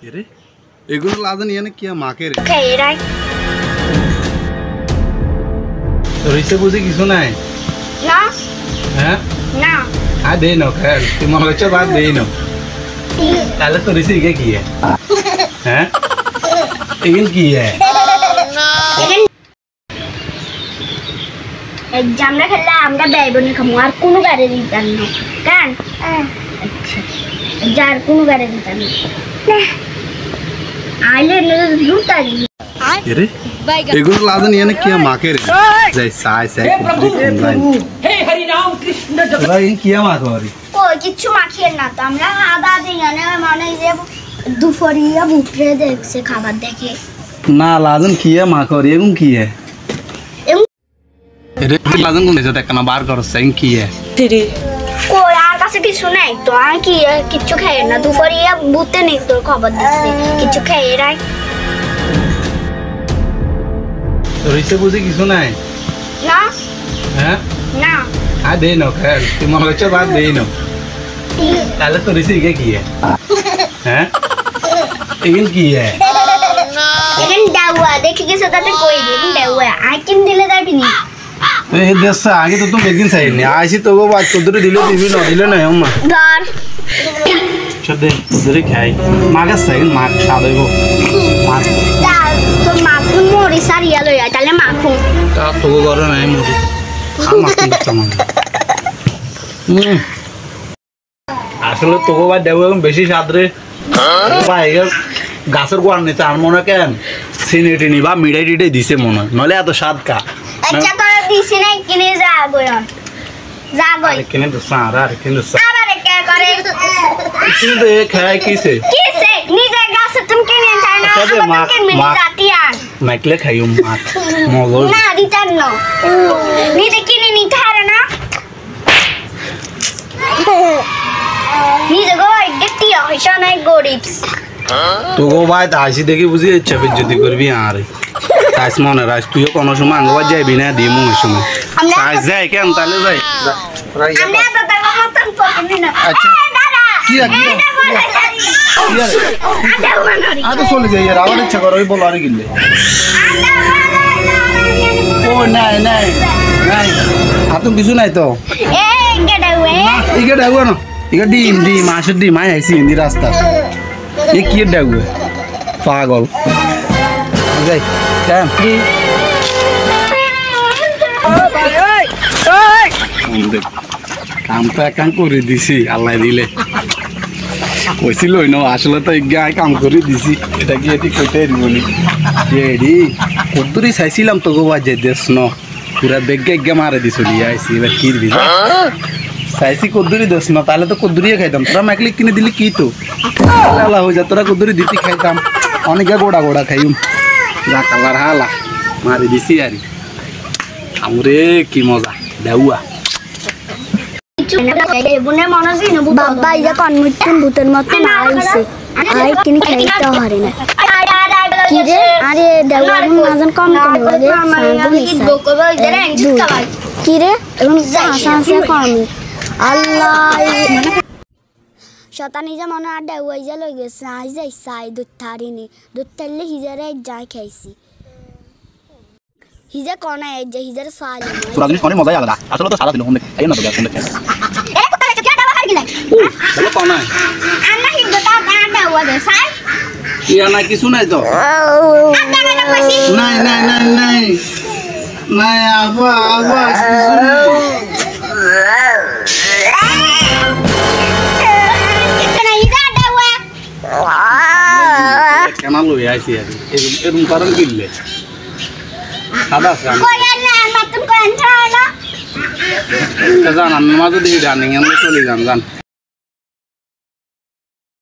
এরে এগুলো লাদন ইয়ানে কি মাকে রে খেরাই তোর ইচ্ছে বুঝি কিছু নাই না হ্যাঁ না আ দে না খেল তুই মনে হচ্ছে বাদ দেই না তাহলে তোর ইচ্ছে ইগে কি হ্যাঁ এগিন কি एग्जाम ना खेलला हमरा बेबनी खमु আর কোনো গাড়ি দিতাম না কেন আচ্ছা যার কোনো গাড়ি দিতাম না আইলে না লুটা দি এরে এগুলো লাদন ইয়ানে কি মাকে রে যাই সাই সাই हे हरि राम कृष्ण ভাই কি মাকে হরি ও কিছু মাখিয়ে না তো আমরা আদা দিই না মানে যে দুপুরিয়া বুটরে দেখছে খাবার দেখে না লাদন কি মাকে হরি এগুন কি এরে লাদন কোন দেশে দেখা না বার করছ কি तेरे ও আর কাছে কিছু নাই তো আর কি কিছু খায় না দুপুরিয়া বুতে নেই তোর খবর দিছি কিছু খায় রাই তোর ইচ্ছে বুঝি কিছু নাই না হ্যাঁ না আ দে না খেল তুই মনে হচ্ছে বাদ দেই না তাহলে তোর ইচ্ছে ইগে কি হ্যাঁ এগিন কি এখন দাওয়া দেখি কিছু তাতে কই দিন দাওয়া আই কিন দিলে যাবি নি এই দেশ আগে তো তুমি একদিন চাইনি আইসি তো বাদ তোদের দিলে দিবি না দিলে না আম্মা ধর চদে তোদের খাই মাগে চাই মাগ স্বাদ হইব মাছ তো মাখুন মরি সারিয়া লইয়া তাহলে মাখুন তা তো ঘরে নাই মুড়ি মাখুন তেমন আসলে তো বাদ দেব বেশি স্বাদ রে ভাই গাছের গোয়ার নিতে আর মনে কেন সিনেটি নিবা মিঠাই টিটাই দিছে মনে নলে এত স্বাদ কা আচ্ছা তোর দিছি নাই কিনে যা গয়ন যা গই কিনে তো সারা আর কিনে আবার কে করে কিন্তু এ খায় কিসে কিসে নিজে গাছে তুমি কিনে চাই না আচ্ছা, আমাকে মাখ, কিনে মাখ। জাতিয়ান মাইকলে খাইও মাছ মগল না দিতাম না নিজে কিনে নিতে হারে না নিজে গো গেটি হইছ নাই গরিব তো গো ভাই তাইছি দেখি বুঝি ইচ্ছা যদি করবি আর তাইস মনে রাখ তুইও কোনো সময় আঙ্গবার যাইবি না দিয়ে মনে সময় তাইস যাই কেন তাহলে যাই আমরা তো তার মতন পছন্দ না আচ্ছা। দাদা কি আর কি আর তো চলে যাই আর আবার ইচ্ছা করো ওই বলো আর গিলে ও নাই নাই নাই আর তো কিছু নাই তো এই গেডাওয়ে ইগে ডাগুয়া না ইগে ডিম ডিম মাছের ডিম আই আইছি ইন্দি রাস্তা এ কি ডাগুয়া পাগল যাই কেন কাম তো এক কাম করে দিছি আল্লাহ দিলে কইছিল না আসলে তো গায়ে কাম করে দিছি এটা কি এটি কইতে দিবনি এডি কদ্দুরি চাইছিলাম তো গোবা যে দেশ ন পুরা বেগে মারে দিছলি আইছি এবার কি দিবি চাইছি কদ্দুরি দেশ ন তাহলে তো কদ্দুরিয়ে খাইতাম তোরা মাইকলি কিনে দিলি কি তো আল্লাহ হয়ে যা তোরা কদ্দুরি দিতি খাইতাম অনেকে গোড়া গোড়া খাইম যা কালার হালা মারি দিছি আর আমরে কি মজা দেউয়া বাবা ইয়া কনমিটন ভূতের মতো আইছে আই কিনে খাইতে পারে না কি রে আরে দেওয়ার মাজন কম কম লাগে কি রে এখন হাসা কম আল্লাহ শতানি যা মনে আর দেওয়াই যা লই গেছে আই যাই সাই দুধ থারিনি দুধ থারলে হিজারে যাই খাইছি হিজা কোনা এই যে হিজার সাল পুরা জিনিস অনেক মজাই আলাদা আসলে তো সারা দিন ফোন দেখে এই না তো ফোন দেখে এ কোথা থেকে কেডা বাহার গিলা ও বলো কোনা আন্না হিজটা গাডা ওয়াদে সাই ইয়া না কিছু নাই তো নাই নাই নাই নাই নাই আবা আবা কেন লই আইছি আর এরকম কারণ কিনলে সাদা সান জানান মাঝে দিকে জানি আমরা চলে যান